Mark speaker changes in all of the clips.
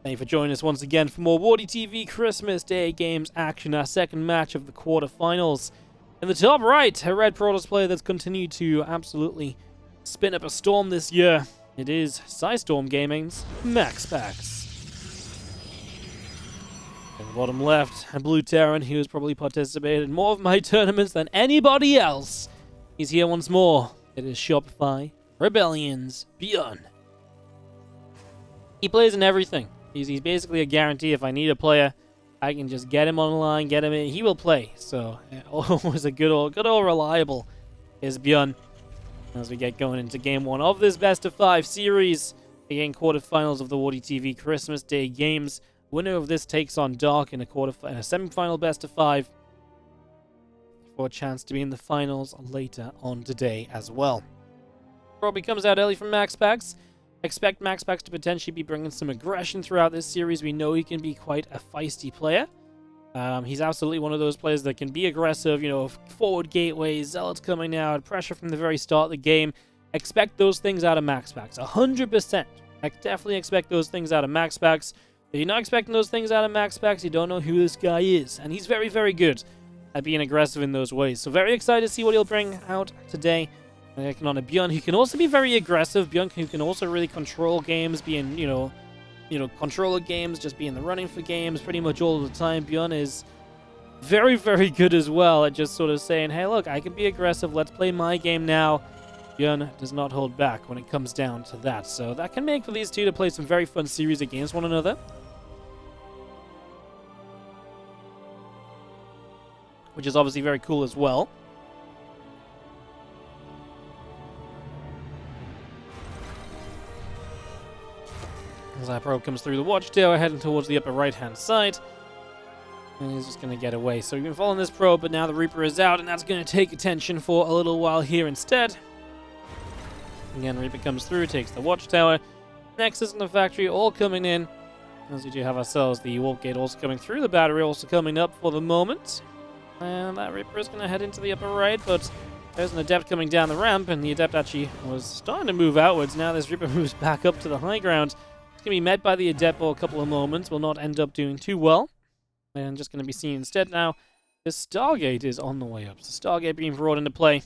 Speaker 1: Thank you for joining us once again for more WardiTV Christmas Day Games action, our second match of the quarterfinals. In the top right, a Red Protoss player that's continued to absolutely spin up a storm this year. It is Storm Gaming's MaxPax. In the bottom left, a Blue Terran who has probably participated in more of my tournaments than anybody else. He's here once more. It is Shopify Rebellion's ByuN. He plays in everything. He's basically a guarantee. If I need a player, I can just get him online, get him in. He will play. So always a good old reliable is ByuN. As we get going into game one of this best of 5 series, again quarterfinals of the WardiTV Christmas Day Games. Winner of this takes on Dark in a semi-final best of 5 for a chance to be in the finals later on today as well. Probably comes out early from MaxPax. Expect MaxPax to potentially be bringing some aggression throughout this series. We know he can be quite a feisty player. He's absolutely one of those players that can be aggressive, forward gateways, zealots coming out, pressure from the very start of the game. Expect those things out of MaxPax, 100%. I definitely expect those things out of MaxPax. If you're not expecting those things out of MaxPax, you don't know who this guy is. And he's very, very good at being aggressive in those ways. So very excited to see what he'll bring out today. Taking on a ByuN who can also be very aggressive. ByuN who can also really control games, being, controller games, just be in the running for games pretty much all the time. ByuN is very, very good as well at just sort of saying, hey, look, I can be aggressive. Let's play my game now. ByuN does not hold back when it comes down to that. So that can make for these two to play some very fun series against one another. Which is obviously very cool as well. As our probe comes through the watchtower, heading towards the upper right-hand side. And he's just going to get away. So we've been following this probe, but now the Reaper is out, and that's going to take attention for a little while here instead. Again, Reaper comes through, takes the watchtower. Nexus and the factory all coming in. As we do have ourselves the warp gate also coming through. The battery also coming up for the moment. And that Reaper is going to head into the upper right, but there's an Adept coming down the ramp, and the Adept actually was starting to move outwards. Now this Reaper moves back up to the high ground. It's going to be met by the Adept for a couple of moments. Will not end up doing too well. And just going to be seen instead now. The Stargate is on the way up. So Stargate being brought into play.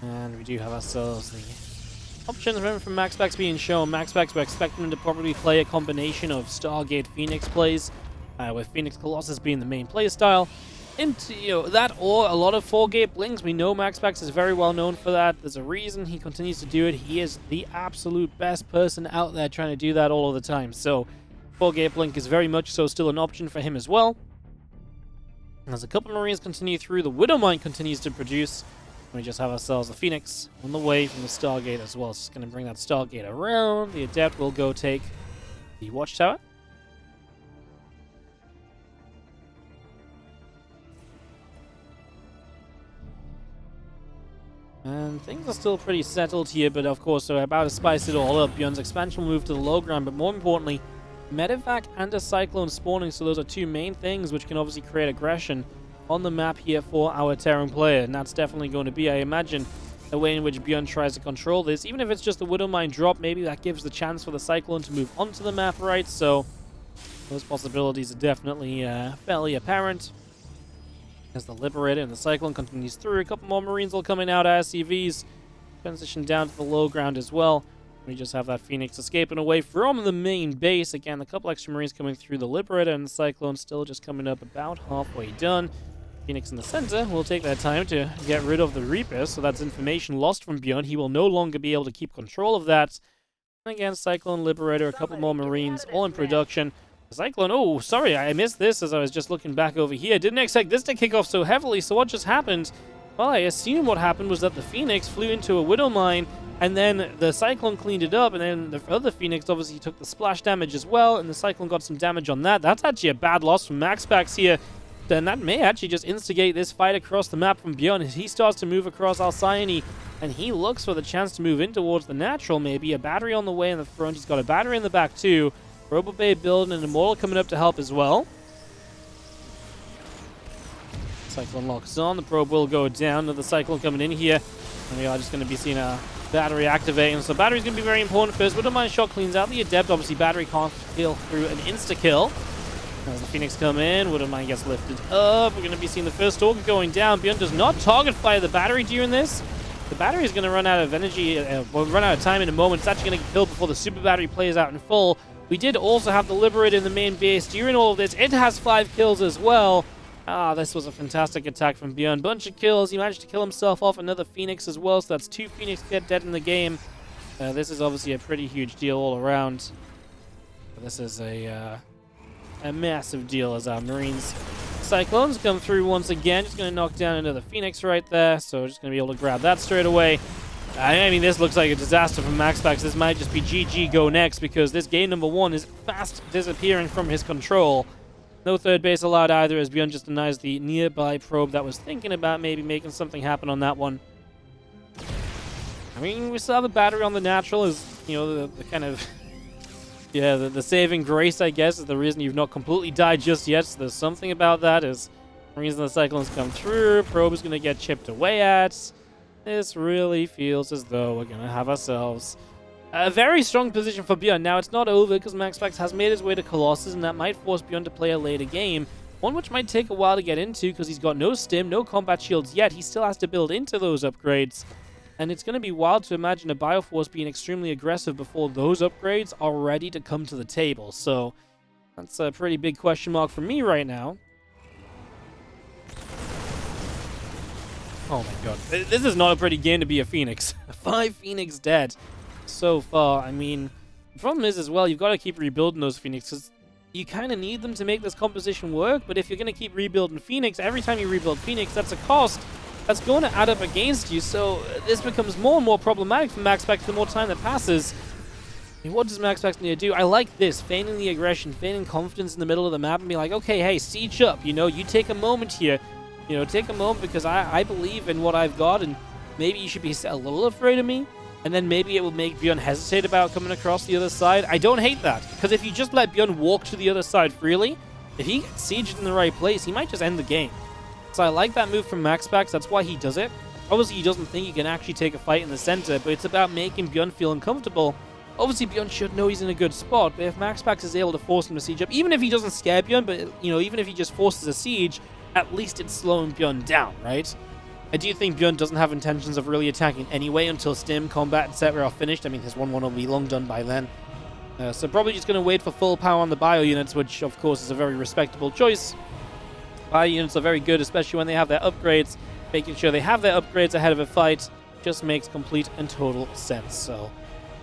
Speaker 1: And we do have ourselves the options. Remember from MaxPax being shown. MaxPax, we're expecting him to probably play a combination of Stargate Phoenix plays. With Phoenix Colossus being the main play style. Into, that or a lot of 4-gate blinks. We know MaxPax is very well known for that. There's a reason he continues to do it. He is the absolute best person out there trying to do that all of the time. So 4-gate blink is very much so still an option for him as well. As a couple of Marines continue through, the Widowmine continues to produce. We just have ourselves the Phoenix on the way from the Stargate as well. It's just going to bring that Stargate around. The Adept will go take the Watchtower. And things are still pretty settled here, but of course, so about to spice it all up. ByuN's expansion will move to the low ground, but more importantly, Medevac and a Cyclone spawning, so those are two main things which can obviously create aggression on the map here for our Terran player, and that's definitely going to be, I imagine, the way in which ByuN tries to control this. Even if it's just the Widowmine drop, maybe that gives the chance for the Cyclone to move onto the map, right? So those possibilities are definitely fairly apparent. As the Liberator and the Cyclone continues through, a couple more Marines will coming out as CVs. Transition down to the low ground as well. We just have that Phoenix escaping away from the main base. Again, a couple extra Marines coming through the Liberator, and the Cyclone still just coming up about halfway done. Phoenix in the center will take that time to get rid of the Reaper, so that's information lost from ByuN. He will no longer be able to keep control of that. And again, Cyclone, Liberator, a couple more Marines, all in production. Cyclone, oh, sorry, I missed this as I was just looking back over here. Didn't expect this to kick off so heavily, so what just happened? Well, I assume what happened was that the Phoenix flew into a Widowmine, and then the Cyclone cleaned it up, and then the other Phoenix obviously took the splash damage as well, and the Cyclone got some damage on that. That's actually a bad loss from MaxPax here. Then that may actually just instigate this fight across the map from ByuN. He starts to move across Alcyone, and he looks for the chance to move in towards the natural, maybe. A battery on the way in the front. He's got a battery in the back, too. Robo Bay building and Immortal coming up to help as well. Cyclone locks on. The probe will go down. Another Cyclone coming in here. And we are just going to be seeing a battery activating. So battery's going to be very important first. WardiTV shot cleans out the Adept. Obviously, battery can't kill through an insta-kill. As the Phoenix come in, WardiTV gets lifted up. We're going to be seeing the first Stalker going down. ByuN does not target fire the battery during this. The battery is going to run out of energy, run out of time in a moment. It's actually going to get killed before the super battery plays out in full. We did also have the Liberator in the main base during all of this. It has 5 kills as well. This was a fantastic attack from ByuN. Bunch of kills. He managed to kill himself off another Phoenix as well. So that's 2 Phoenix get dead in the game. This is obviously a pretty huge deal all around. This is a massive deal as our Marines Cyclones come through once again. Just going to knock down another Phoenix right there. So just going to be able to grab that straight away. I mean, this looks like a disaster for MaxPax. This might just be GG go next because this game number 1 is fast disappearing from his control. No third base allowed either as ByuN just denies the nearby probe that was thinking about maybe making something happen on that one. I mean, we still have a battery on the natural as, you know, the kind of... yeah, the saving grace, I guess, is the reason you've not completely died just yet. So there's something about that as the reason the Cyclones come through. Probe is going to get chipped away at. This really feels as though we're going to have ourselves a very strong position for ByuN. Now, it's not over because MaxPax has made his way to Colossus, and that might force ByuN to play a later game. One which might take a while to get into because he's got no stim, no combat shields yet. He still has to build into those upgrades. And it's going to be wild to imagine a Bioforce being extremely aggressive before those upgrades are ready to come to the table. So that's a pretty big question mark for me right now. Oh my god. This is not a pretty game to be a Phoenix. 5 Phoenix dead so far. I mean, the problem is as well, you've got to keep rebuilding those Phoenixes. You kind of need them to make this composition work, but if you're going to keep rebuilding Phoenix, every time you rebuild Phoenix, that's a cost that's going to add up against you. So this becomes more and more problematic for MaxPax the more time that passes. I mean, what does MaxPax need to do? I like this, feigning the aggression, feigning confidence in the middle of the map and be like, okay, hey, siege up, you know, you take a moment here. You know, take a moment because I believe in what I've got, and maybe you should be a little afraid of me, and then maybe it will make ByuN hesitate about coming across the other side. I don't hate that, because if you just let ByuN walk to the other side freely, if he gets sieged in the right place, he might just end the game. So I like that move from MaxPax. That's why he does it. Obviously, he doesn't think he can actually take a fight in the center, but it's about making ByuN feel uncomfortable. Obviously, ByuN should know he's in a good spot, but if MaxPax is able to force him to siege up, even if he doesn't scare ByuN, but, you know, even if he just forces a siege, at least it's slowing ByuN down, right? I do think ByuN doesn't have intentions of really attacking anyway until stim, combat, etc. are finished. I mean, his 1-1 will be long done by then. So probably just going to wait for full power on the bio units, which of course is a very respectable choice. Bio units are very good, especially when they have their upgrades. Making sure they have their upgrades ahead of a fight just makes complete and total sense. So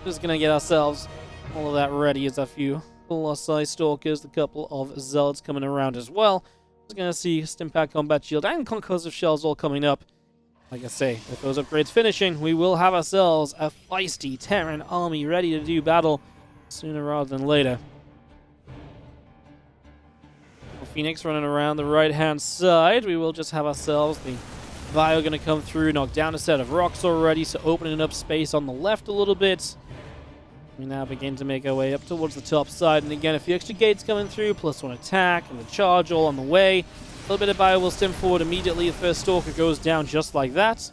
Speaker 1: just going to get ourselves all of that ready as a few Colossi Stalkers, a couple of Zealots coming around as well. We're going to see Stimpack Combat Shield and Concussive Shells all coming up. Like I say, with those upgrades finishing, we will have ourselves a feisty Terran army ready to do battle sooner rather than later. Phoenix running around the right-hand side. We will just have ourselves the Bio going to come through, knock down a set of rocks already, so opening up space on the left a little bit. We now begin to make our way up towards the top side, and again, a few extra gates coming through, +1 attack, and the charge all on the way. A little bit of bio will stem forward immediately. The first Stalker goes down just like that.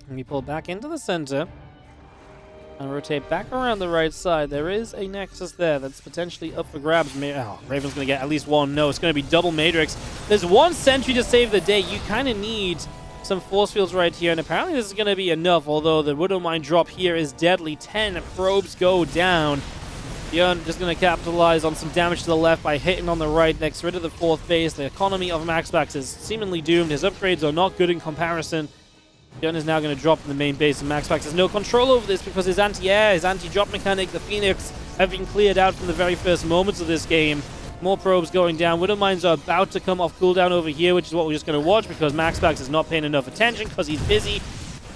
Speaker 1: And we pull back into the center, and rotate back around the right side. There is a Nexus there that's potentially up for grabs. Oh, Raven's going to get at least one. No, it's going to be double Matrix. There's one sentry to save the day. You kind of need some force fields right here, and apparently this is going to be enough, although the Widow Mine drop here is deadly. 10 probes go down. ByuN just going to capitalize on some damage to the left by hitting on the right, next rid of the 4th base. The economy of MaxPax is seemingly doomed. His upgrades are not good in comparison. ByuN is now going to drop in the main base, and MaxPax has no control over this because his anti-air, his anti-drop mechanic, the Phoenix, have been cleared out from the very first moments of this game. More probes going down. Widow Mines are about to come off cooldown over here, which is what we're just going to watch because MaxPax is not paying enough attention because he's busy.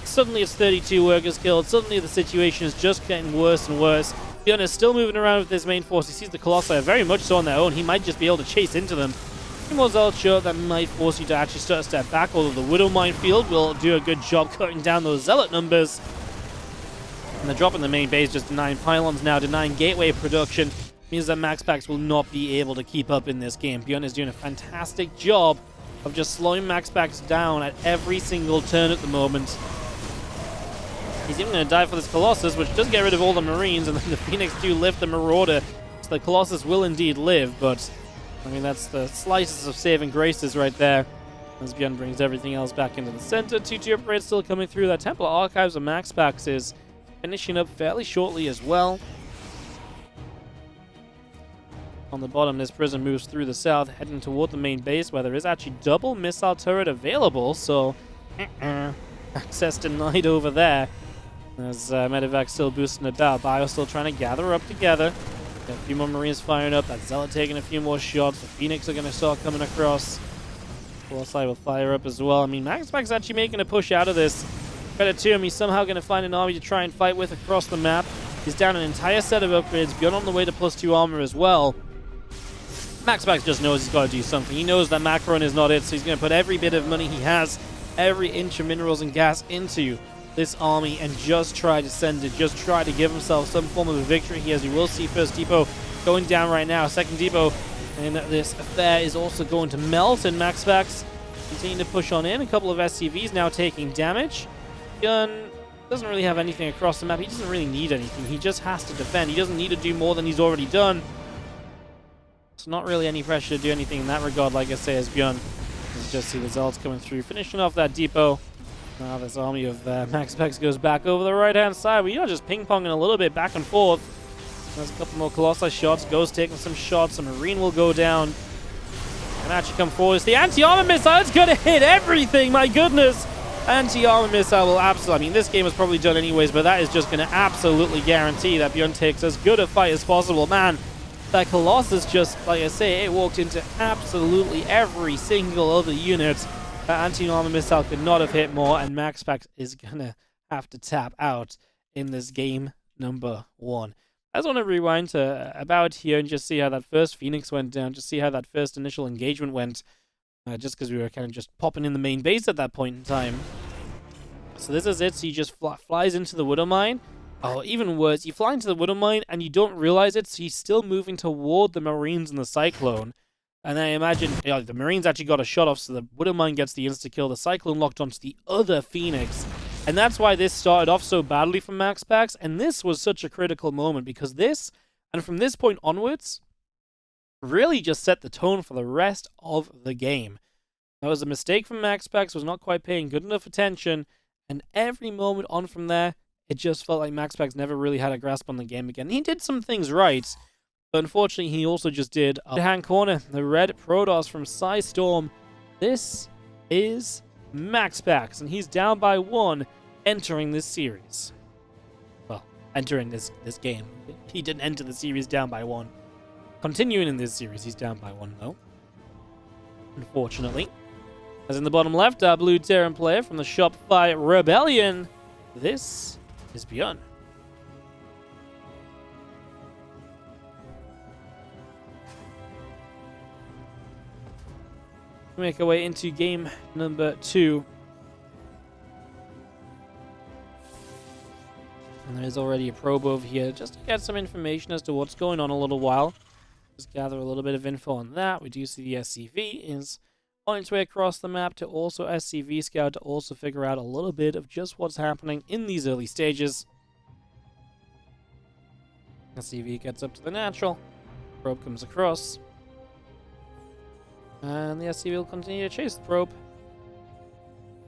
Speaker 1: Suddenly it's 32 workers killed. Suddenly the situation is just getting worse and worse. ByuN is still moving around with his main force. He sees the Colossi very much so on their own. He might just be able to chase into them. More Zealot shot that might force you to actually start a step back, although the Widow Minefield will do a good job cutting down those Zealot numbers. And the drop in the main base, just denying pylons now, denying gateway production, means that MaxPax will not be able to keep up in this game. ByuN is doing a fantastic job of just slowing MaxPax down at every single turn at the moment. He's even going to die for this Colossus, which does get rid of all the Marines, and then the Phoenix do lift the Marauder. So the Colossus will indeed live, but I mean, that's the slices of saving graces right there. As ByuN brings everything else back into the center. 2-2 upgrade still coming through. That Templar Archives of MaxPax is finishing up fairly shortly as well. On the bottom, this prison moves through the south, heading toward the main base, where there is actually double missile turret available, so access denied over there. As Medevac still boosting it down. Bio still trying to gather up together. Got a few more Marines firing up. That Zealot taking a few more shots. The Phoenix are going to start coming across. Side will fire up as well. I mean, MaxPax actually making a push out of this. Credit to him, he's somehow going to find an army to try and fight with across the map. He's down an entire set of upgrades. ByuN on the way to +2 armor as well. MaxPax just knows he's got to do something. He knows that Macron is not it, so he's going to put every bit of money he has, every inch of minerals and gas into this army and just try to send it, just try to give himself some form of a victory here, as you will see first depot going down right now. Second depot, and this affair is also going to melt, and MaxPax continuing to push on in. A couple of SCVs now taking damage. ByuN doesn't really have anything across the map. He doesn't really need anything. He just has to defend. He doesn't need to do more than he's already done. It's not really any pressure to do anything in that regard, like I say, as ByuN. Let's just see the Zealots coming through, finishing off that depot. Now this army of MaxPax goes back over the right-hand side. We are just ping-ponging a little bit back and forth. There's a couple more Colossi shots. Ghost taking some shots. A Marine will go down. And actually come forward. It's the anti-armor missile. It's going to hit everything. My goodness. Anti-armor missile will absolutely... I mean, this game was probably done anyways, but that is just going to absolutely guarantee that ByuN takes as good a fight as possible. Man, that Colossus just, like I say, it walked into absolutely every single other unit. That anti-armor missile could not have hit more, and MaxPax is going to have to tap out in this game number 1. I just want to rewind to about here and just see how that first Phoenix went down, just see how that first initial engagement went, just because we were kind of just popping in the main base at that point in time. So this is it, so he just flies into the Widow Mine. Oh, even worse, you fly into the Widow Mine and you don't realize it, so he's still moving toward the Marines and the Cyclone. And I imagine the Marines actually got a shot off, so the Widow Mine gets the insta-kill. The Cyclone locked onto the other Phoenix. And that's why this started off so badly from MaxPax. And this was such a critical moment, because this, and from this point onwards, really just set the tone for the rest of the game. That was a mistake from MaxPax, was not quite paying good enough attention. And every moment on from there, it just felt like MaxPax never really had a grasp on the game again. He did some things right. But unfortunately, he also just did a hand corner. The red Protoss from Psystorm. This is MaxPax, and he's down by 1 entering this series. Well, entering this game. He didn't enter the series down by 1. Continuing in this series, he's down by 1, though. Unfortunately. As in the bottom left, our blue Terran player from the Shopify Rebellion. This is ByuN. Make our way into game number 2. And there is already a probe over here just to get some information as to what's going on a little while. Just gather a little bit of info on that. We do see the SCV is on its way across the map to also SCV scout to also figure out a little bit of just what's happening in these early stages. SCV gets up to the natural. Probe comes across. And the SCV will continue to chase the probe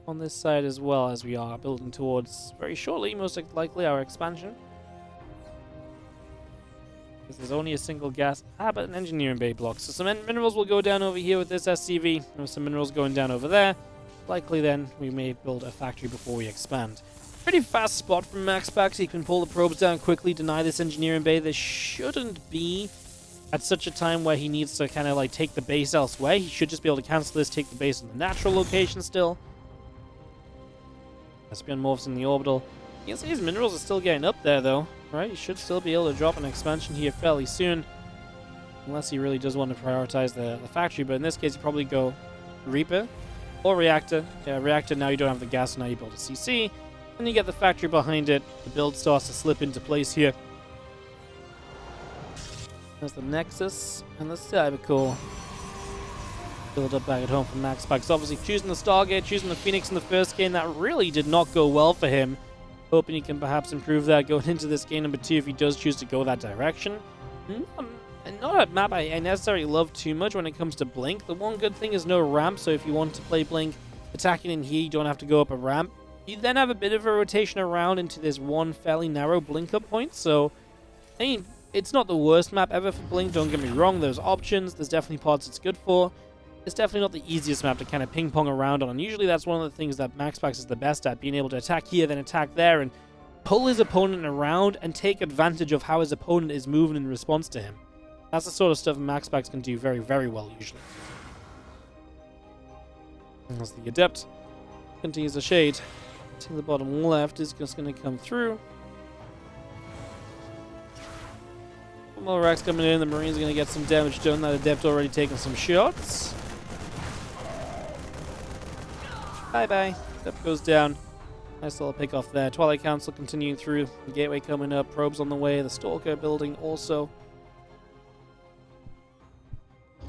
Speaker 1: on this side as well, as we are building towards, very shortly, most likely, our expansion. This is only a single gas, but an engineering bay block. So some minerals will go down over here with this SCV. There's some minerals going down over there. Likely then, we may build a factory before we expand. Pretty fast spot from MaxPax. He can pull the probes down quickly, deny this engineering bay. This shouldn't be at such a time where he needs to kind of like take the base elsewhere. He should just be able to cancel this, take the base in the natural location still. ByuN morphs in the orbital. You can see his minerals are still getting up there though, right? He should still be able to drop an expansion here fairly soon. Unless he really does want to prioritize the factory, but in this case, you probably go Reaper or Reactor. Yeah, Reactor, now you don't have the gas, now you build a CC. And you get the factory behind it. The build starts to slip into place here. There's the Nexus and the Cybercore. build up back at home from MaxPax. Obviously choosing the Stargate, choosing the Phoenix in the first game, that really did not go well for him. Hoping he can perhaps improve that going into this game number 2 if he does choose to go that direction. And not a map I necessarily love too much when it comes to Blink. The one good thing is no ramp, so if you want to play Blink attacking in here, you don't have to go up a ramp. You then have a bit of a rotation around into this one fairly narrow Blink up point, so I mean, it's not the worst map ever for Blink, don't get me wrong. There's options, there's definitely parts it's good for. It's definitely not the easiest map to kind of ping-pong around on, and usually that's one of the things that MaxPax is the best at, being able to attack here, then attack there, and pull his opponent around and take advantage of how his opponent is moving in response to him. That's the sort of stuff MaxPax can do very, very well, usually. As the Adept continues to shade to the bottom left, is just going to come through. More racks coming in, the Marine's going to get some damage done. That Adept already taking some shots. Bye-bye. Adept goes down. Nice little pick off there. Twilight Council continuing through. The Gateway coming up. Probes on the way. The Stalker building also.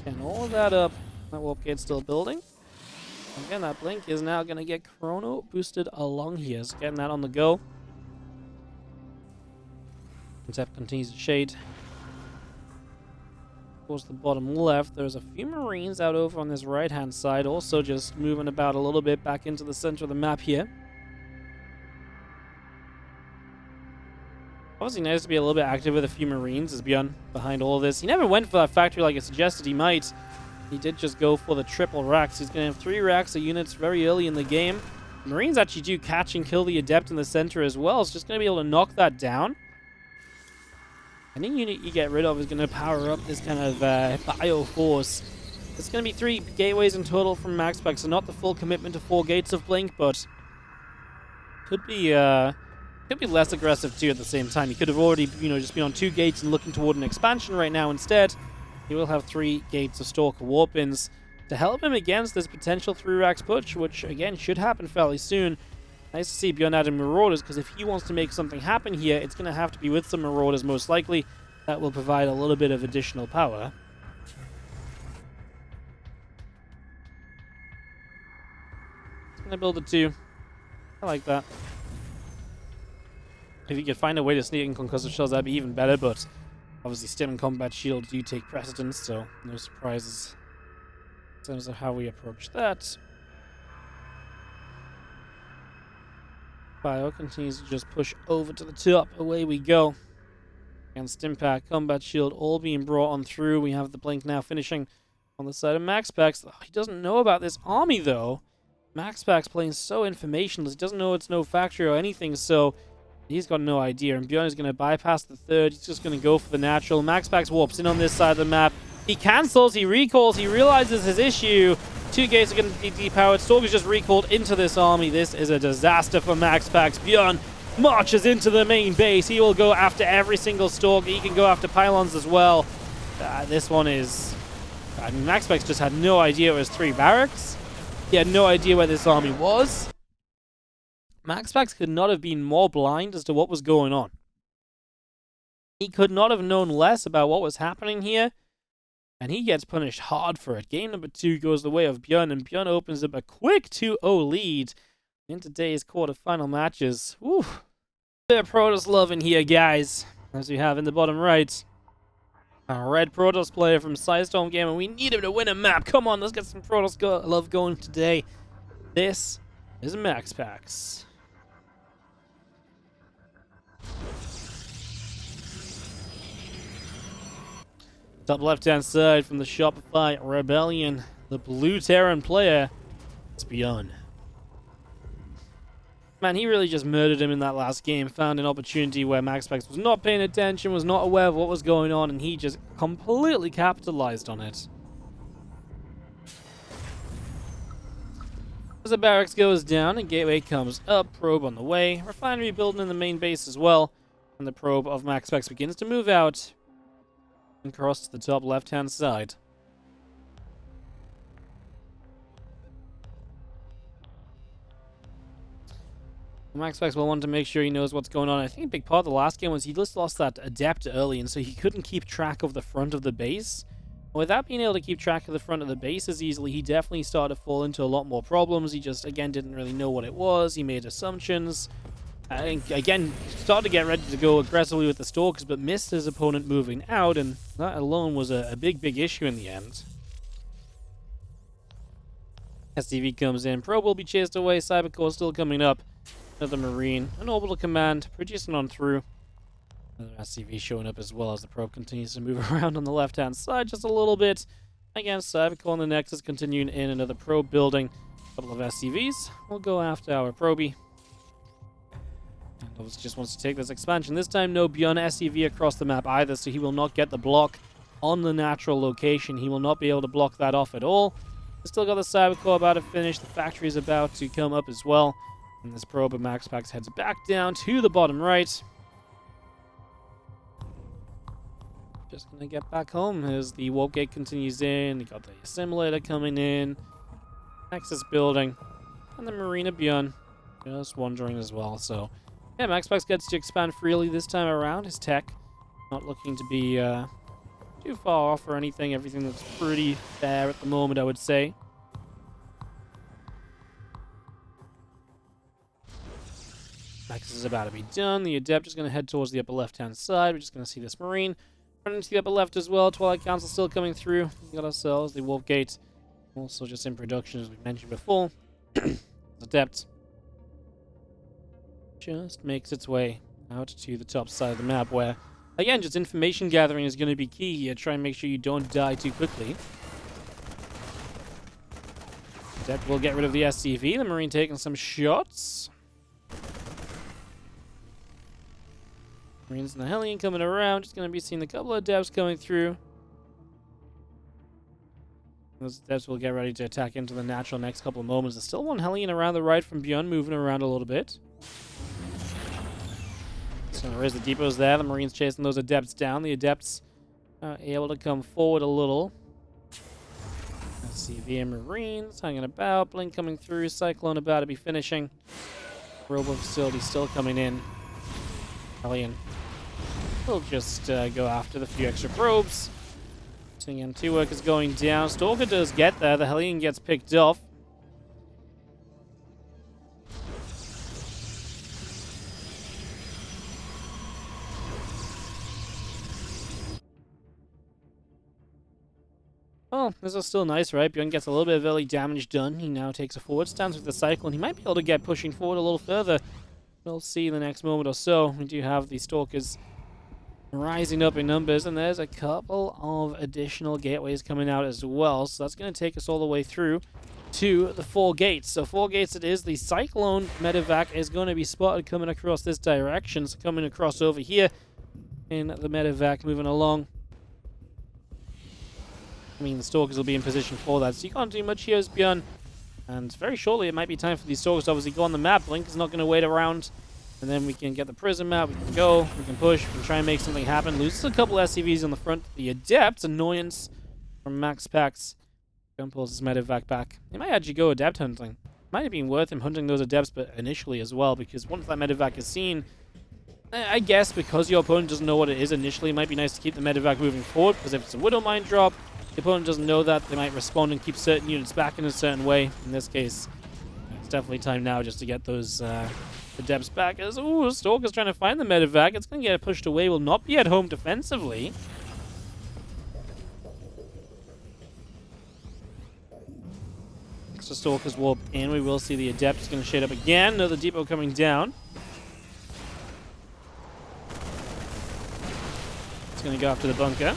Speaker 1: And all of that up. That Warp Gate's still building. Again, that Blink is now going to get Chrono boosted along here. So getting that on the go. Adept continues to shade towards the bottom left. There's a few Marines out over on this right-hand side, also just moving about a little bit back into the center of the map here. Obviously nice to be a little bit active with a few Marines as ByuN behind all of this. He never went for that factory like it suggested he might. He did just go for the triple racks. He's going to have 3 racks of units very early in the game. Marines actually do catch and kill the Adept in the center as well. It's just going to be able to knock that down. Any unit you get rid of is going to power up this kind of bio force. It's going to be 3 gateways in total from MaxPax, so not the full commitment to 4 gates of Blink, but could be less aggressive too at the same time. He could have already, just been on 2 gates and looking toward an expansion right now. Instead, he will have 3 gates of Stalker Warpins to help him against this potential 3 racks push, which again should happen fairly soon. Nice to see ByuN adding Marauders, because if he wants to make something happen here, it's going to have to be with some Marauders most likely. That will provide a little bit of additional power. It's going to build a 2. I like that. If you could find a way to sneak in concussive shells, that'd be even better, but obviously stim and combat shield do take precedence, so no surprises in terms of how we approach that. Bio continues to just push over to the top. Away we go. And Stimpack, Combat Shield, all being brought on through. We have the Blink now finishing on the side of MaxPax. He doesn't know about this army, though. MaxPax playing so informationless. He doesn't know it's no factory or anything, so he's got no idea. And ByuN is going to bypass the 3rd. He's just going to go for the natural. MaxPax warps in on this side of the map. He cancels, he recalls, he realizes his issue. 2 gates are going to be depowered. Stalker's just recalled into this army. This is a disaster for MaxPax. ByuN marches into the main base. He will go after every single Stalker. He can go after pylons as well. This one is... MaxPax just had no idea it was 3 barracks. He had no idea where this army was. MaxPax could not have been more blind as to what was going on. He could not have known less about what was happening here. And he gets punished hard for it. Game number 2 goes the way of ByuN, and ByuN opens up a quick 2-0 lead in today's quarterfinal matches. Woo! Bit of Protoss love in here, guys. As we have in the bottom right, a red Protoss player from Sidestorm Game, and we need him to win a map. Come on, let's get some Protoss love going today. This is MaxPax. Top left-hand side from the Shopify Rebellion, the blue Terran player, it's ByuN. Man, he really just murdered him in that last game. Found an opportunity where MaxPax was not paying attention, was not aware of what was going on, and he just completely capitalized on it. As the barracks goes down and gateway comes up, probe on the way, refinery building in the main base as well, and the probe of MaxPax begins to move out and cross to the top left-hand side. MaxPax will want to make sure he knows what's going on. I think a big part of the last game was he just lost that Adept early, and so he couldn't keep track of the front of the base. Without being able to keep track of the front of the base as easily, he definitely started to fall into a lot more problems. He just, again, didn't really know what it was. He made assumptions. And again, started to get ready to go aggressively with the Stalkers, but missed his opponent moving out, and that alone was a big issue in the end. STV comes in. Probe will be chased away. Cybercore still coming up. Another Marine. An orbital command. Producing on through. Another SCV showing up as well as the probe continues to move around on the left-hand side just a little bit. Again, Cybercore on the Nexus continuing in. Another probe building. A couple of SCVs. We'll go after our probie. And obviously just wants to take this expansion. This time, no ByuN SCV across the map either, so he will not get the block on the natural location. He will not be able to block that off at all. Still got the Cybercore about to finish. The factory is about to come up as well. And this probe of MaxPax heads back down to the bottom right. Just going to get back home as the warp gate continues in. You got the assimilator coming in. Nexus building. And the Marina ByuN just wandering as well. So, yeah, MaxPax gets to expand freely this time around. His tech not looking to be too far off or anything. Everything looks pretty fair at the moment, I would say. Nexus is about to be done. The Adept is going to head towards the upper left-hand side. We're just going to see this Marine run into the upper left as well. Twilight Council still coming through. We got ourselves the Warp Gate. Also just in production, as we mentioned before. Adept just makes its way out to the top side of the map where, again, just information gathering is going to be key here. Try and make sure you don't die too quickly. Adept will get rid of the SCV. The Marine taking some shots. Marines and the Hellion coming around. Just going to be seeing a couple of Adepts coming through. Those Adepts will get ready to attack into the natural next couple of moments. There's still one Hellion around the right from ByuN, moving around a little bit. Just going to raise the depots there. The Marines chasing those Adepts down. The Adepts are able to come forward a little. SCV and Marines hanging about. Blink coming through. Cyclone about to be finishing. Robo facility still coming in. Hellion will just go after the few extra probes. Again, 2 workers going down. Stalker does get there. The Hellion gets picked off. Well, this is still nice, right? ByuN gets a little bit of early damage done. He now takes a forward stance with the Cyclone. He might be able to get pushing forward a little further. We'll see in the next moment or so. We do have the Stalkers rising up in numbers, and there's a couple of additional gateways coming out as well. So that's going to take us all the way through to the 4 gates. So 4 gates it is. The Cyclone medevac is going to be spotted coming across this direction. So coming across over here in the medevac, moving along. I mean, the Stalkers will be in position for that. So you can't do much here as ByuN. And very shortly, it might be time for these Stalkers to obviously go on the map. Blink is not going to wait around. And then we can get the Prism out. We can go. We can push. We can try and make something happen. Loses a couple SCVs on the front. The Adept, annoyance from MaxPax. ByuN pulls his medevac back. He might actually go Adept hunting. Might have been worth him hunting those Adepts, but initially as well, because once that medevac is seen, I guess because your opponent doesn't know what it is initially, it might be nice to keep the medevac moving forward, because if it's a Widow Mine drop, the opponent doesn't know that, they might respond and keep certain units back in a certain way. In this case, it's definitely time now just to get those Adepts back. As Stalker's trying to find the medevac. It's going to get pushed away. Will not be at home defensively. So Stalker's warp in. We will see the Adept is going to shade up again. Another depot coming down. It's going to go after the bunker.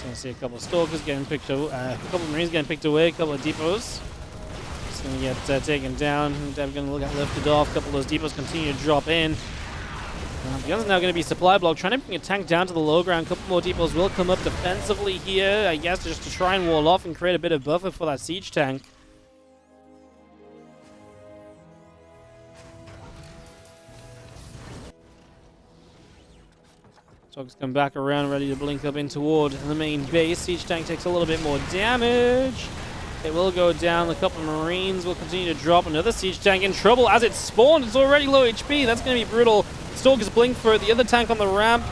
Speaker 1: Gonna see a couple of Stalkers getting picked away, a couple of Marines getting picked away, a couple of depots. Just gonna get taken down. They're gonna get lifted off. A couple of those depots continue to drop in. ByuN's now gonna be supply block, trying to bring a tank down to the low ground. A couple more depots will come up defensively here, I guess, just to try and wall off and create a bit of buffer for that siege tank. Stalkers come back around, ready to blink up in toward the main base. Siege tank takes a little bit more damage. It will go down. A couple of Marines will continue to drop. Another siege tank in trouble as it spawned. It's already low HP. That's going to be brutal. Stalkers blink for it. The other tank on the ramp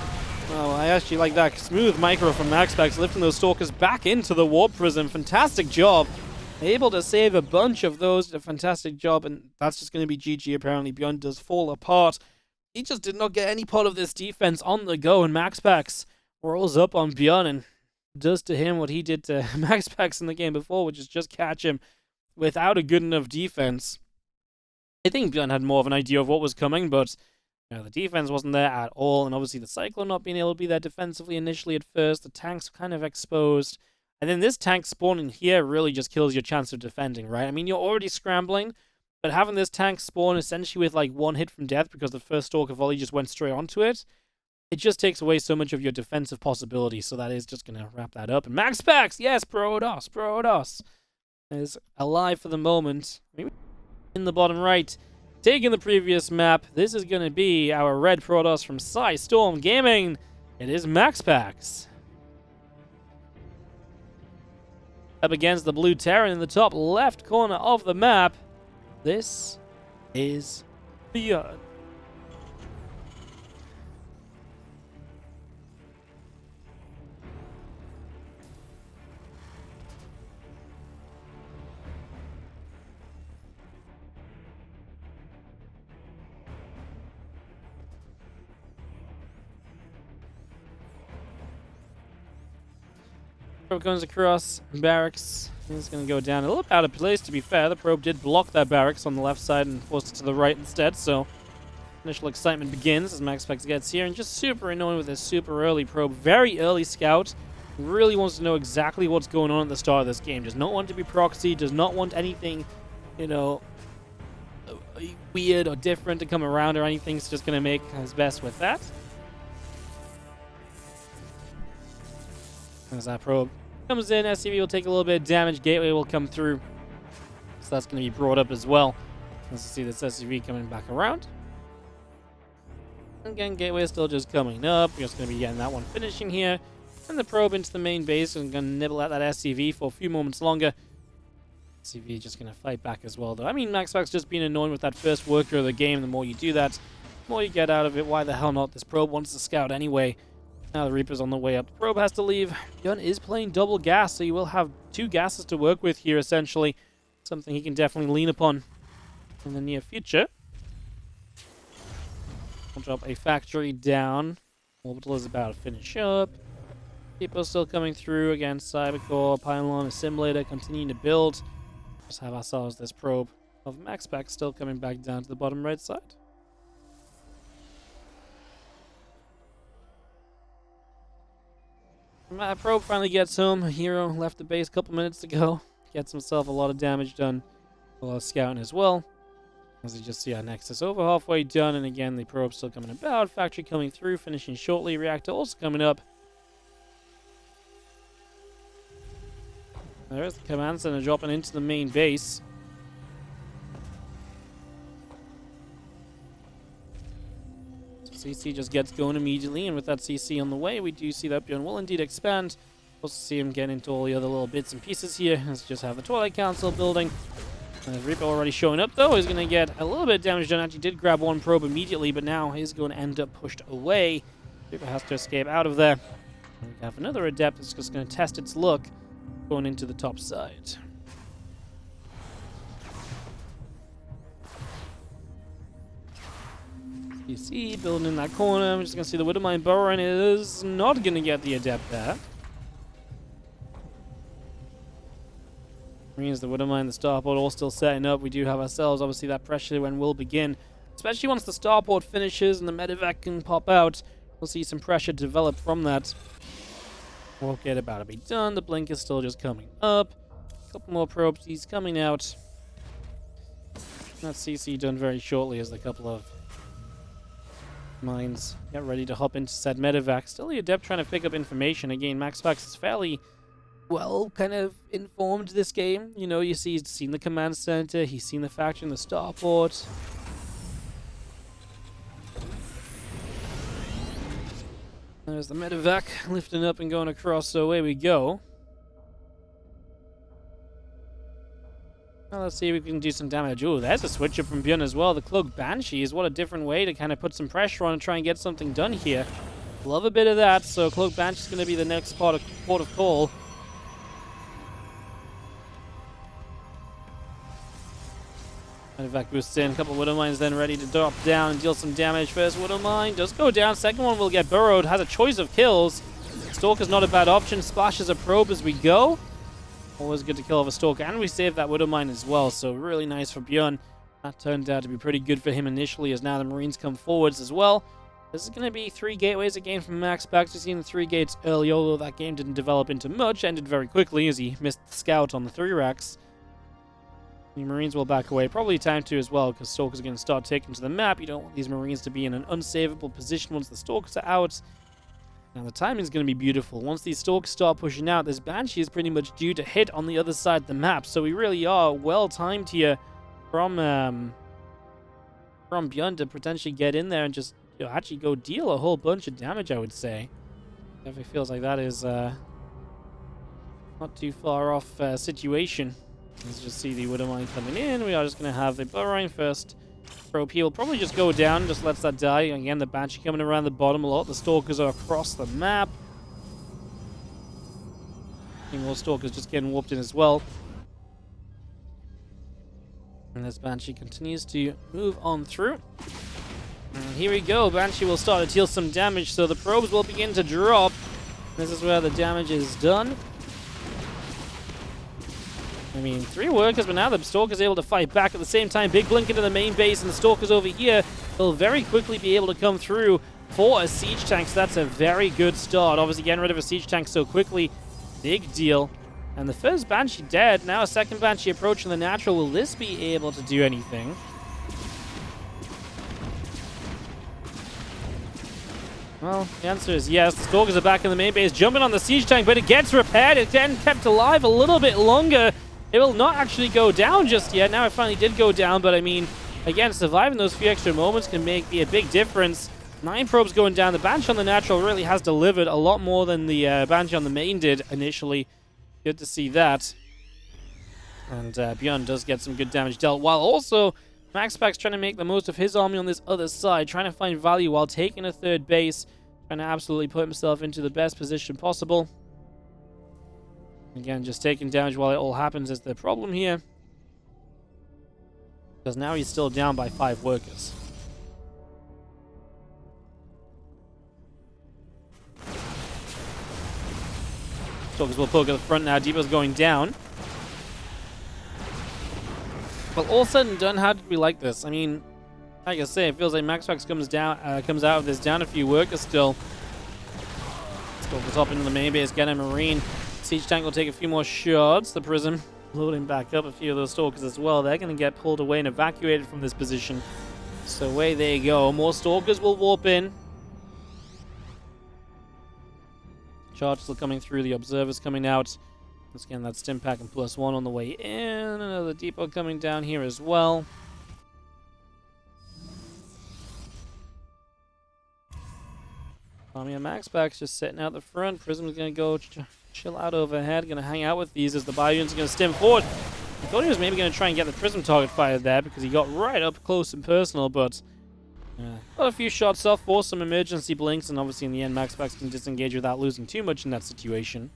Speaker 1: Oh, I actually like that smooth micro from MaxPax, lifting those Stalkers back into the Warp Prism. Fantastic job. Able to save a bunch of those. A fantastic job, and that's just going to be GG apparently. ByuN does fall apart. He just did not get any part of this defense on the go, and MaxPax rolls up on ByuN and does to him what he did to MaxPax in the game before, which is just catch him without a good enough defense. I think ByuN had more of an idea of what was coming, but the defense wasn't there at all, and obviously the Cyclone not being able to be there defensively initially at first, the tanks kind of exposed, and then this tank spawning here really just kills your chance of defending, right? I mean, you're already scrambling, but having this tank spawn essentially with like one hit from death because the first Stalker volley just went straight onto it, it just takes away so much of your defensive possibility, so that is just going to wrap that up. And MaxPax, yes, Protoss is alive for the moment. In the bottom right, taking the previous map, this is going to be our red Protoss from Storm Gaming. It is MaxPax. Up against the blue Terran in the top left corner of the map. This is ByuN. Probe comes across barracks. It's going to go down a little out of place, to be fair. The probe did block that barracks on the left side and forced it to the right instead, so initial excitement begins as MaxPax gets here, and just super annoying with this super early probe. Very early scout. Really wants to know exactly what's going on at the start of this game. Does not want to be proxy, does not want anything, you know, weird or different to come around or anything. It's just going to make his best with that. As that probe comes in, SCV will take a little bit of damage. Gateway will come through, so that's going to be brought up as well. Let's see this SCV coming back around. Again, Gateway is still just coming up. We're just going to be getting that one finishing here. And the probe into the main base and going to nibble at that SCV for a few moments longer. SCV just going to fight back as well, though. I mean, MaxPax just being annoying with that first worker of the game. The more you do that, the more you get out of it. Why the hell not? This probe wants to scout anyway. Now the Reaper's on the way up. The probe has to leave. ByuN is playing double gas, so you will have two gases to work with here, essentially. Something he can definitely lean upon in the near future. We'll drop a factory down. Orbital is about to finish up. People still coming through. Again, Cybercore, Pylon, Assimilator, continuing to build. Just have ourselves this probe of MaxPax still coming back down to the bottom right side. Probe finally gets home. Hero left the base a couple minutes ago. Gets himself a lot of damage done. A lot of scouting as well. As you just see our Nexus over halfway done. And again, the probe still coming about. Factory coming through, finishing shortly. Reactor also coming up. There's the command center dropping into the main base. CC just gets going immediately, and with that CC on the way, we do see that ByuN will indeed expand. Also see him get into all the other little bits and pieces here. Let's just have the Twilight Council building. Reaper already showing up, though. He's going to get a little bit of damage done. Actually did grab one probe immediately, but now he's going to end up pushed away. Reaper has to escape out of there. And we have another Adept that's just going to test its luck going into the top side. You see, building in that corner. I'm just going to see the Widowmine burrowing. It is not going to get the Adept there. Means the Widowmine, the Starport all still setting up. We do have ourselves, obviously, that pressure when will begin. Especially once the Starport finishes and the Medevac can pop out. We'll see some pressure develop from that. We'll get about to be done. The Blink is still just coming up. A couple more probes. He's coming out. That CC done very shortly as a couple of mines get ready to hop into said Medevac. Still the Adept trying to pick up information. Again, MaxPax is fairly well kind of informed this game. You know, you see he's seen the command center, he's seen the factory and the Starport. There's the Medevac lifting up and going across, so away we go. Now let's see if we can do some damage. Ooh, there's a switch up from ByuN as well. The Cloak Banshees, what a different way to kind of put some pressure on and try and get something done here. Love a bit of that, so Cloak Banshee is going to be the next port of call. Medevac boosts in, a couple of Widow Mines then ready to drop down and deal some damage. First Widow Mine does go down, second one will get burrowed, has a choice of kills. Stalker's not a bad option, splashes a probe as we go. Always good to kill off a Stalker, and we save that Widow Mine as well, so really nice for ByuN. That turned out to be pretty good for him initially, as now the Marines come forwards as well. This is going to be 3 gateways again from MaxPax. We've seen the 3 gates early, although that game didn't develop into much, ended very quickly as he missed the scout on the 3 racks. The Marines will back away. Probably time to as well, because Stalkers are going to start taking to the map. You don't want these Marines to be in an unsavable position once the Stalkers are out. Now, the timing is going to be beautiful. Once these Stalkers start pushing out, this Banshee is pretty much due to hit on the other side of the map. So we really are well-timed here from ByuN to potentially get in there and just actually go deal a whole bunch of damage, I would say. Definitely feels like that is not too far off situation. Let's just see the Widow Mine coming in. We are just going to have the burrowing first. Probe here will probably just go down, just lets that die. Again, the Banshee coming around the bottom a lot. The Stalkers are across the map. More Stalkers just getting warped in as well. And this Banshee continues to move on through. And here we go. Banshee will start to deal some damage, so the probes will begin to drop. This is where the damage is done. I mean, 3 workers, but now the Stalker's able to fight back at the same time. Big blink into the main base, and the Stalkers over here will very quickly be able to come through for a siege tank, so that's a very good start. Obviously, getting rid of a siege tank so quickly, big deal. And the first Banshee dead, now a second Banshee approaching the natural. Will this be able to do anything? Well, the answer is yes. The Stalkers are back in the main base, jumping on the siege tank, but it gets repaired. It's getting kept alive a little bit longer. It will not actually go down just yet. Now it finally did go down, but I mean, again, surviving those few extra moments can be a big difference. 9 probes going down. The Banshee on the natural really has delivered a lot more than the Banshee on the main did initially. Good to see that. And ByuN does get some good damage dealt, while also MaxPax trying to make the most of his army on this other side, trying to find value while taking a 3rd base, trying to absolutely put himself into the best position possible. Again, just taking damage while it all happens is the problem here. Because now he's still down by 5 workers. Stalkers will poke at the front now. Depot's going down. But all said and done, how did we like this? I mean, like I say, it feels like MaxPax comes out of this down a few workers still. Stalkers hop into the main base, get a Marine. Siege tank will take a few more shots. The Prism loading back up a few of those Stalkers as well. They're going to get pulled away and evacuated from this position. So away they go. More Stalkers will warp in. Charge still coming through. The Observers coming out. Once again, that Stim Pack and +1 on the way in. Another Depot coming down here as well. Army and MaxPax just sitting out the front. Prism's going to go chill out overhead. Going to hang out with these as the ByuN's going to stim forward. I thought he was maybe going to try and get the Prism target fired there because he got right up close and personal, but got a few shots off, for some emergency blinks, and obviously in the end MaxPax can disengage without losing too much in that situation.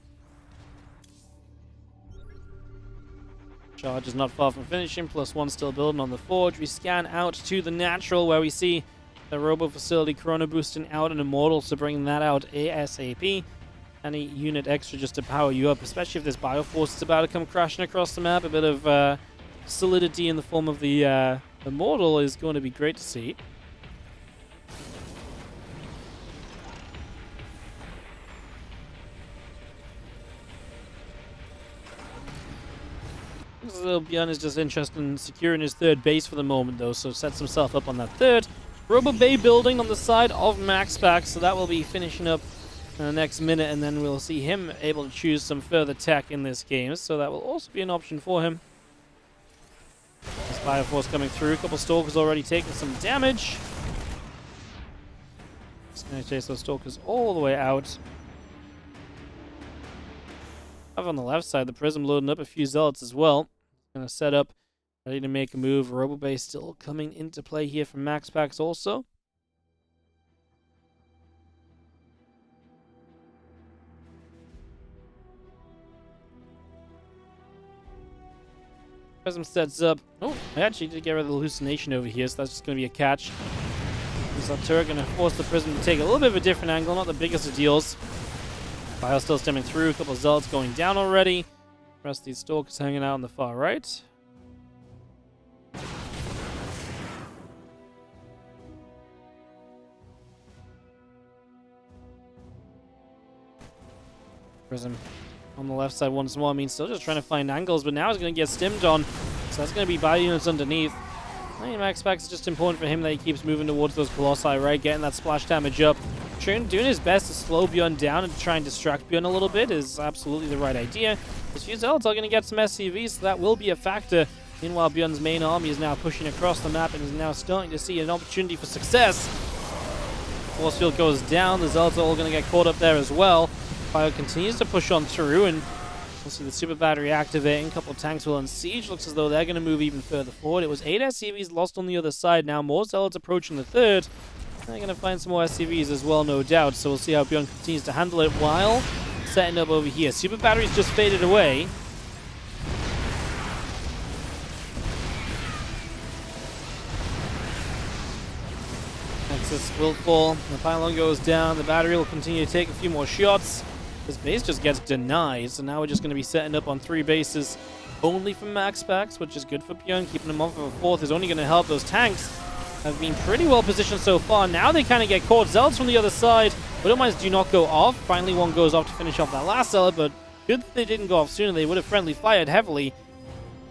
Speaker 1: Charge is not far from finishing, +1 still building on the Forge. We scan out to the natural where we see the Robo Facility Chrono boosting out an Immortal, so bringing that out ASAP. Any unit extra just to power you up, especially if this Bioforce is about to come crashing across the map. A bit of solidity in the form of the Immortal is going to be great to see. ByuN is just interested in securing his 3rd base for the moment, though, so sets himself up on that 3rd. Robo Bay building on the side of MaxPax, so that will be finishing up in the next minute, and then we'll see him able to choose some further tech in this game, so that will also be an option for him. This Bioforce coming through, a couple Stalkers already taking some damage. Just going to chase those Stalkers all the way out. Up on the left side, the Prism loading up a few Zealots as well. Going to set up, ready to make a move. Robobay still coming into play here from MaxPax also. Prism sets up. Oh, I actually did get rid of the hallucination over here, so that's just going to be a catch. This turret going to force the Prism to take a little bit of a different angle, not the biggest of deals. ByuN still stemming through, a couple of Zealots going down already. The rest of these Stalkers hanging out on the far right. Prism on the left side once more. I mean, still just trying to find angles, but now he's going to get stimmed on. So that's going to be ByuN underneath. ByuN and MaxPax is just important for him that he keeps moving towards those Colossi, right? Getting that splash damage up. Doing his best to slow ByuN down and try and distract ByuN a little bit is absolutely the right idea. His few Zealots are going to get some SCVs, so that will be a factor. Meanwhile, ByuN's main army is now pushing across the map and is now starting to see an opportunity for success. Force field goes down. The Zealots are all going to get caught up there as well. ByuN continues to push on through, and we'll see the super battery activating. A couple of tanks will unsiege. Looks as though they're going to move even further forward. It was 8 SCVs lost on the other side. Now more Zealots approaching the third. They're going to find some more SCVs as well, no doubt. So we'll see how ByuN continues to handle it while setting up over here. Super batteries just faded away. Nexus will fall. The pylon goes down. The battery will continue to take a few more shots. This base just gets denied, so now we're just going to be setting up on 3 bases only for MaxPax, which is good for ByuN. Keeping them on for a 4th is only going to help. Those tanks have been pretty well positioned so far. Now they kind of get caught. Zealots from the other side. Widowmines do not go off. Finally, one goes off to finish off that last Zealot, but good that they didn't go off sooner. They would have friendly fired heavily.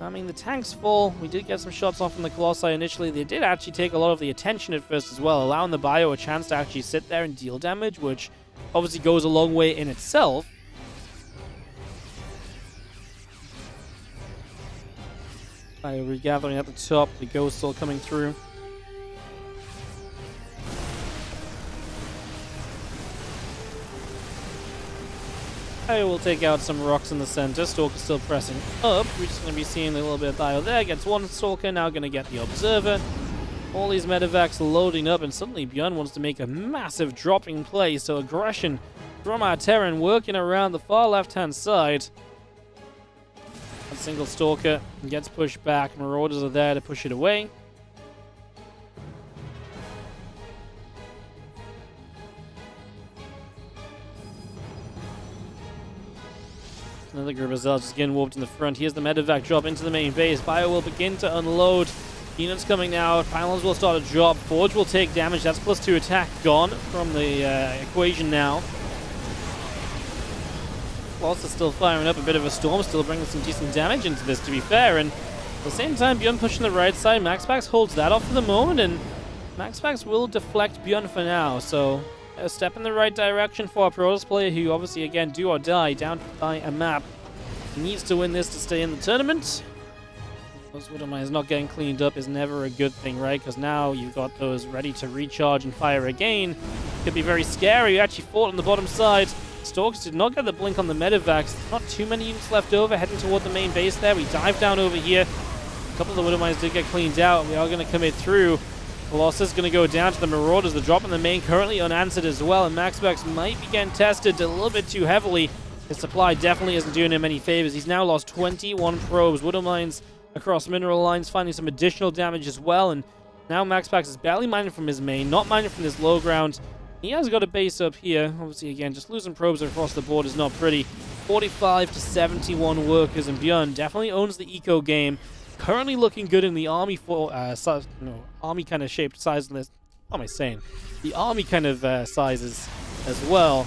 Speaker 1: I mean, the tanks fall. We did get some shots off from the Colossi initially. They did actually take a lot of the attention at first as well, allowing the Bio a chance to actually sit there and deal damage, which obviously goes a long way in itself. Bio regathering at the top. The Ghost still coming through. Bio will take out some rocks in the center. Stalker still pressing up. We're just going to be seeing a little bit of Bio there. Gets one Stalker. Now going to get the Observer. All these medevacs loading up, and suddenly ByuN wants to make a massive dropping play. So aggression from our Terran working around the far left-hand side. A single Stalker gets pushed back. Marauders are there to push it away. Another group of Zealots just getting warped in the front. Here's the medevac drop into the main base. Bio will begin to unload. Units coming now. Pylons will start to drop. Forge will take damage. That's +2 attack gone from the equation now. Colossus still firing up a bit of a storm. Still bringing some decent damage into this, to be fair. And at the same time, ByuN pushing the right side. MaxPax holds that off for the moment. And MaxPax will deflect ByuN for now. So a step in the right direction for a Protoss player who obviously, again, do or die down by a map. He needs to win this to stay in the tournament. Those Widowmines not getting cleaned up is never a good thing, right? Because now you've got those ready to recharge and fire again. Could be very scary. You actually fought on the bottom side. Stalkers did not get the blink on the medevacs. Not too many units left over, heading toward the main base there. We dive down over here. A couple of the Widowmines did get cleaned out. We are going to commit through. Colossus is going to go down to the Marauders. The drop in the main currently unanswered as well, and MaxPax might be getting tested a little bit too heavily. His supply definitely isn't doing him any favors. He's now lost 21 probes. Widowmines across mineral lines, finding some additional damage as well, and now MaxPax is barely mining from his main, not mining from this low ground. He has got a base up here. Obviously, again, just losing probes across the board is not pretty. 45 to 71 workers, and ByuN definitely owns the eco game. Currently looking good in the army for army kind of shaped size. What am I saying? The army kind of sizes as well.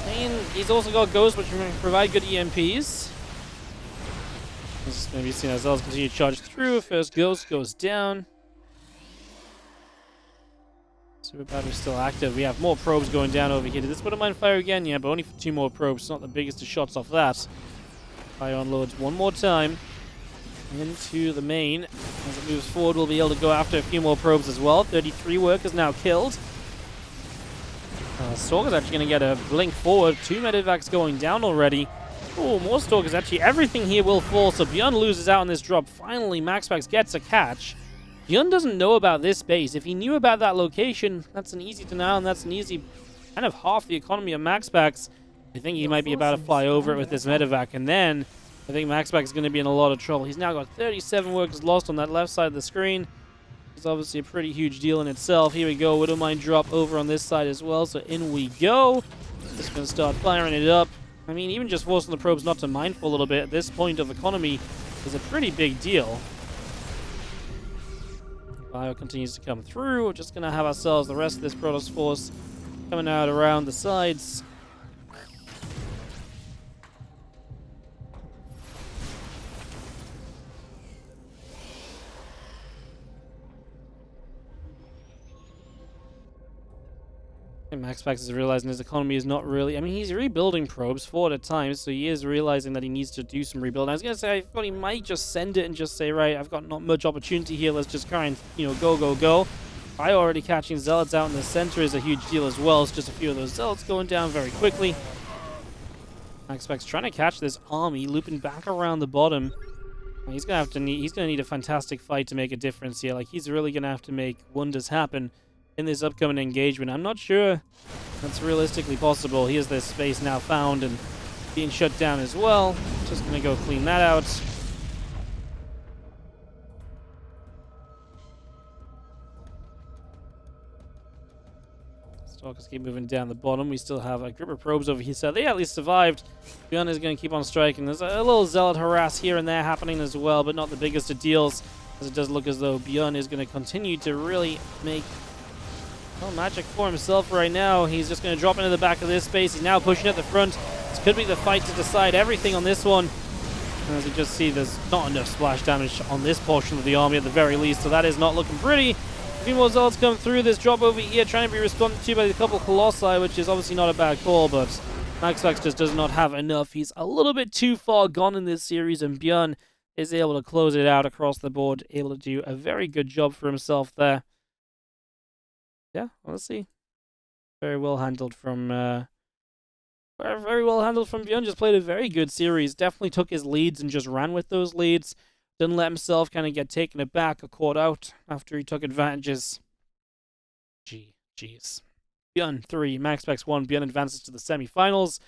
Speaker 1: And he's also got Ghosts, which can provide good EMPs. This is going to be seen as Zealots continue to charge through. First Ghost goes down. Super battery still active. We have more probes going down over here. Did this Widowmine fire again? Yeah, but only for 2 more probes. It's not the biggest of shots off that. Fire unloads one more time into the main. As it moves forward, we'll be able to go after a few more probes as well. 33 workers now killed. Stalker's actually going to get a blink forward. 2 medevacs going down already. Oh, more Stalkers. Actually, everything here will fall, so ByuN loses out on this drop. Finally, MaxPax gets a catch. ByuN doesn't know about this base. If he knew about that location, that's an easy denial, and that's an easy kind of half the economy of MaxPax. I think he might be about to fly over it with this medevac, and then I think MaxPax is going to be in a lot of trouble. He's now got 37 workers lost on that left side of the screen. It's obviously a pretty huge deal in itself. Here we go. Widowmine drop over on this side as well. So in we go. Just going to start firing it up. I mean, even just forcing the probes not to mine for a little bit at this point of economy is a pretty big deal. Bio continues to come through. We're just going to have ourselves the rest of this Protoss force coming out around the sides. MaxPax is realizing his economy is not really... I mean, he's rebuilding probes 4 at a time, so he is realizing that he needs to do some rebuild. I was going to say, I thought he might just send it and just say, right, I've got not much opportunity here, let's just try and, you know, go. Bio already catching Zealots out in the center is a huge deal as well. It's just a few of those Zealots going down very quickly. MaxPax trying to catch this army, looping back around the bottom. He's going to need a fantastic fight to make a difference here. Like, he's really going to have to make wonders happen in this upcoming engagement. I'm not sure that's realistically possible. Here's this space now found and being shut down as well. Just gonna go clean that out. Stalkers keep moving down the bottom. We still have a group of probes over here, so they at least survived. ByuN is going to keep on striking. There's a little Zealot harass here and there happening as well, but not the biggest of deals, as it does look as though ByuN is going to continue to really make magic for himself right now. He's just going to drop into the back of this space. He's now pushing at the front. This could be the fight to decide everything on this one. And as you just see, there's not enough splash damage on this portion of the army at the very least, so that is not looking pretty. A few more Zealots come through. This drop over here trying to be responded to by a couple of Colossi, which is obviously not a bad call, but MaxPax just does not have enough. He's a little bit too far gone in this series, and ByuN is able to close it out across the board, able to do a very good job for himself there. Yeah, honestly, very well handled from ByuN. Just played a very good series. Definitely took his leads and just ran with those leads. Didn't let himself kind of get taken aback or caught out after he took advantages. Jeez. ByuN 3, MaxPax 1. ByuN advances to the semifinals.